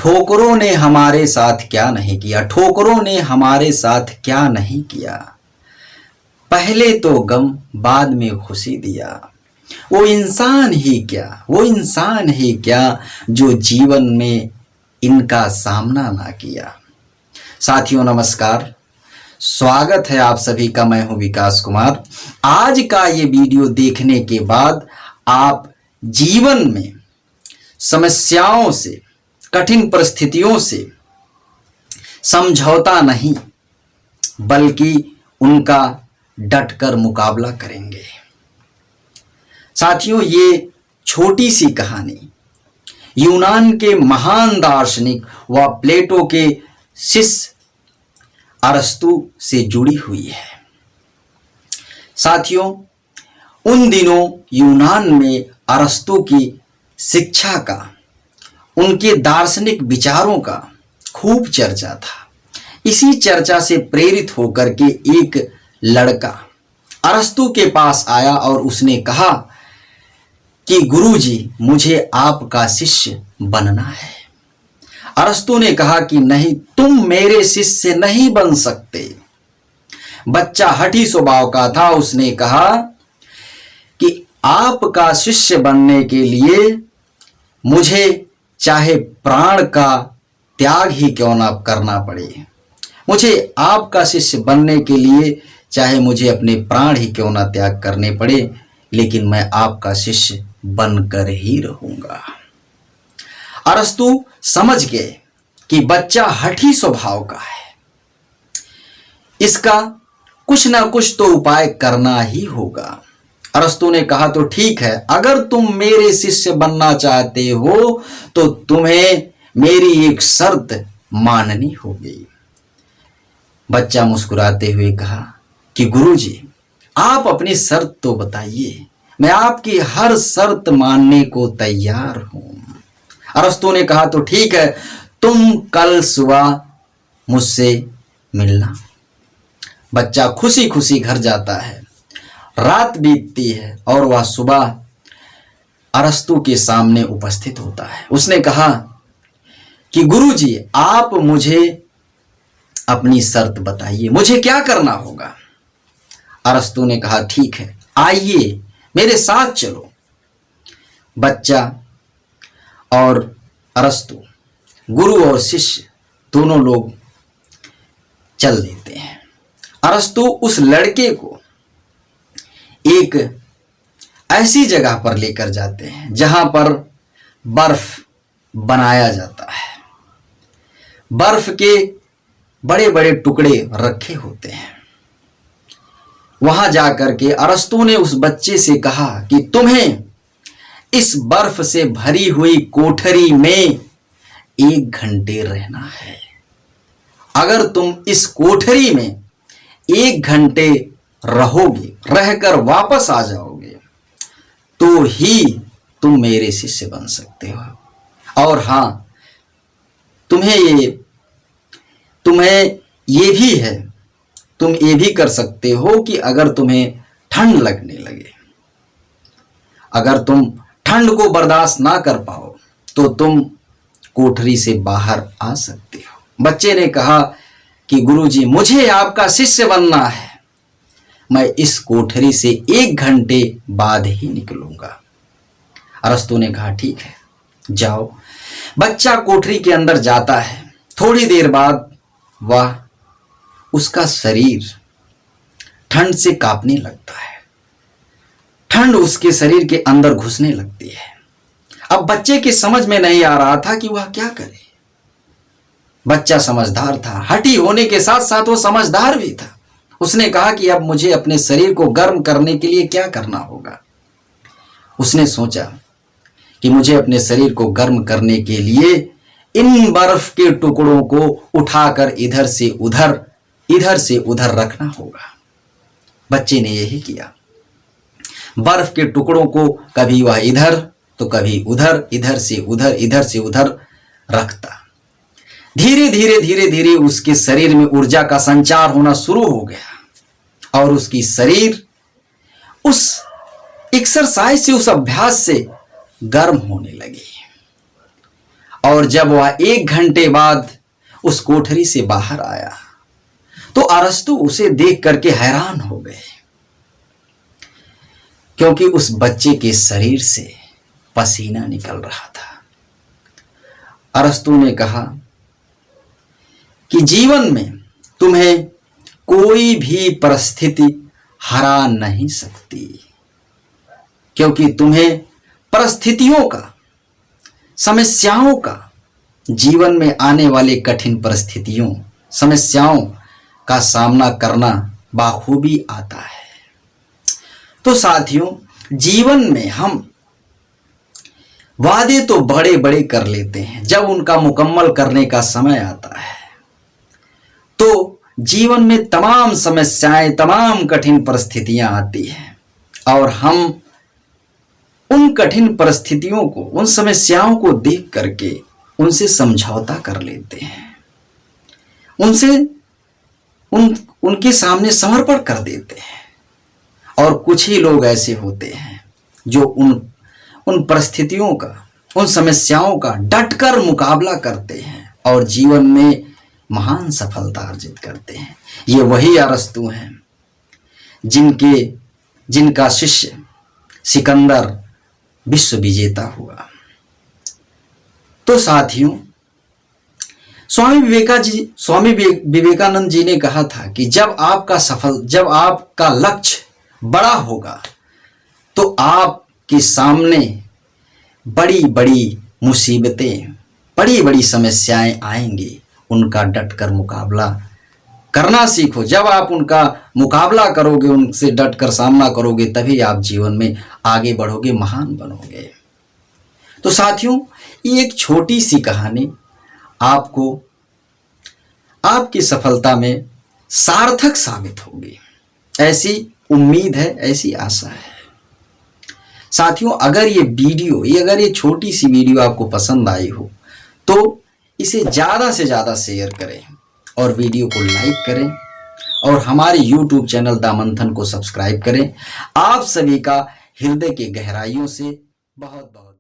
ठोकरों ने हमारे साथ क्या नहीं किया, ठोकरों ने हमारे साथ क्या नहीं किया, पहले तो गम बाद में खुशी दिया। वो इंसान ही क्या, वो इंसान ही क्या जो जीवन में इनका सामना ना किया। साथियों नमस्कार, स्वागत है आप सभी का। मैं हूं विकास कुमार। आज का ये वीडियो देखने के बाद आप जीवन में समस्याओं से, कठिन परिस्थितियों से समझौता नहीं बल्कि उनका डटकर मुकाबला करेंगे। साथियों, ये छोटी सी कहानी यूनान के महान दार्शनिक व प्लेटो के शिष्य अरस्तु से जुड़ी हुई है। साथियों, उन दिनों यूनान में अरस्तु की शिक्षा का, उनके दार्शनिक विचारों का खूब चर्चा था। इसी चर्चा से प्रेरित होकर के एक लड़का अरस्तु के पास आया और उसने कहा कि गुरुजी, मुझे आपका शिष्य बनना है। अरस्तु ने कहा कि नहीं, तुम मेरे शिष्य नहीं बन सकते। बच्चा हठी स्वभाव का था। उसने कहा कि आपका शिष्य बनने के लिए मुझे चाहे प्राण का त्याग ही क्यों ना करना पड़े, मुझे आपका शिष्य बनने के लिए चाहे मुझे अपने प्राण ही क्यों ना त्याग करने पड़े, लेकिन मैं आपका शिष्य बनकर ही रहूंगा। अरस्तु समझ गए कि बच्चा हठी स्वभाव का है, इसका कुछ ना कुछ तो उपाय करना ही होगा। अरस्तु ने कहा तो ठीक है, अगर तुम मेरे शिष्य बनना चाहते हो तो तुम्हें मेरी एक शर्त माननी होगी। बच्चा मुस्कुराते हुए कहा कि गुरुजी, आप अपनी शर्त तो बताइए, मैं आपकी हर शर्त मानने को तैयार हूं। अरस्तु ने कहा तो ठीक है, तुम कल सुबह मुझसे मिलना। बच्चा खुशी खुशी घर जाता है। रात बीतती है और वह सुबह अरस्तु के सामने उपस्थित होता है। उसने कहा कि गुरुजी, आप मुझे अपनी शर्त बताइए, मुझे क्या करना होगा। अरस्तु ने कहा ठीक है, आइए मेरे साथ चलो। बच्चा और अरस्तु, गुरु और शिष्य दोनों लोग चल देते हैं। अरस्तु उस लड़के को एक ऐसी जगह पर लेकर जाते हैं जहां पर बर्फ बनाया जाता है। बर्फ के बड़े बड़े टुकड़े रखे होते हैं। वहां जाकर के अरस्तु ने उस बच्चे से कहा कि तुम्हें इस बर्फ से भरी हुई कोठरी में 1 घंटे रहना है। अगर तुम इस कोठरी में 1 घंटे रहोगे, रहकर वापस आ जाओगे, तो ही तुम मेरे शिष्य बन सकते हो। और हां, तुम्हें ये भी है, तुम ये भी कर सकते हो कि अगर तुम्हें ठंड लगने लगे, अगर तुम ठंड को बर्दाश्त ना कर पाओ, तो तुम कोठरी से बाहर आ सकते हो। बच्चे ने कहा कि गुरुजी, मुझे आपका शिष्य बनना है, मैं इस कोठरी से 1 घंटे बाद ही निकलूंगा। अरस्तु ने कहा ठीक है, जाओ। बच्चा कोठरी के अंदर जाता है। थोड़ी देर बाद वह, उसका शरीर ठंड से कांपने लगता है। ठंड उसके शरीर के अंदर घुसने लगती है। अब बच्चे की समझ में नहीं आ रहा था कि वह क्या करे। बच्चा समझदार था, हठी होने के साथ साथ वो समझदार भी था। उसने कहा कि अब मुझे अपने शरीर को गर्म करने के लिए क्या करना होगा। उसने सोचा कि मुझे अपने शरीर को गर्म करने के लिए इन बर्फ के टुकड़ों को उठाकर इधर से उधर रखना होगा। बच्चे ने यही किया। बर्फ के टुकड़ों को कभी वह इधर तो कभी उधर, इधर से उधर रखता। धीरे धीरे उसके शरीर में ऊर्जा का संचार होना शुरू हो गया और उसकी शरीर उस एक्सरसाइज से, उस अभ्यास से गर्म होने लगी। और जब वह 1 घंटे बाद उस कोठरी से बाहर आया तो अरस्तु उसे देख करके हैरान हो गए, क्योंकि उस बच्चे के शरीर से पसीना निकल रहा था। अरस्तु ने कहा कि जीवन में तुम्हें कोई भी परिस्थिति हरा नहीं सकती, क्योंकि तुम्हें परिस्थितियों का, समस्याओं का, जीवन में आने वाले कठिन परिस्थितियों, समस्याओं का सामना करना बाखूबी आता है। तो साथियों, जीवन में हम वादे तो बड़े बड़े कर लेते हैं, जब उनका मुकम्मल करने का समय आता है तो जीवन में तमाम समस्याएं, तमाम कठिन परिस्थितियां आती हैं और हम उन कठिन परिस्थितियों को, उन समस्याओं को देख करके उनसे समझौता कर लेते हैं, उनके सामने समर्पण कर देते हैं। और कुछ ही लोग ऐसे होते हैं जो उन परिस्थितियों का, उन समस्याओं का डटकर मुकाबला करते हैं और जीवन में महान सफलता अर्जित करते हैं। ये वही अरस्तु हैं जिनका शिष्य सिकंदर विश्व विजेता हुआ। तो साथियों, स्वामी विवेकानंद जी ने कहा था कि जब आपका लक्ष्य बड़ा होगा तो आपके सामने बड़ी बड़ी मुसीबतें, बड़ी बड़ी समस्याएं आएंगी, उनका डटकर मुकाबला करना सीखो। जब आप उनका मुकाबला करोगे, उनसे डटकर सामना करोगे, तभी आप जीवन में आगे बढ़ोगे, महान बनोगे। तो साथियों, ये एक छोटी सी कहानी आपको आपकी सफलता में सार्थक साबित होगी, ऐसी उम्मीद है, ऐसी आशा है। साथियों, अगर ये छोटी सी वीडियो आपको पसंद आई हो तो इसे ज़्यादा से ज़्यादा शेयर करें और वीडियो को लाइक करें और हमारे YouTube चैनल द मंथन को सब्सक्राइब करें। आप सभी का हृदय के गहराइयों से बहुत बहुत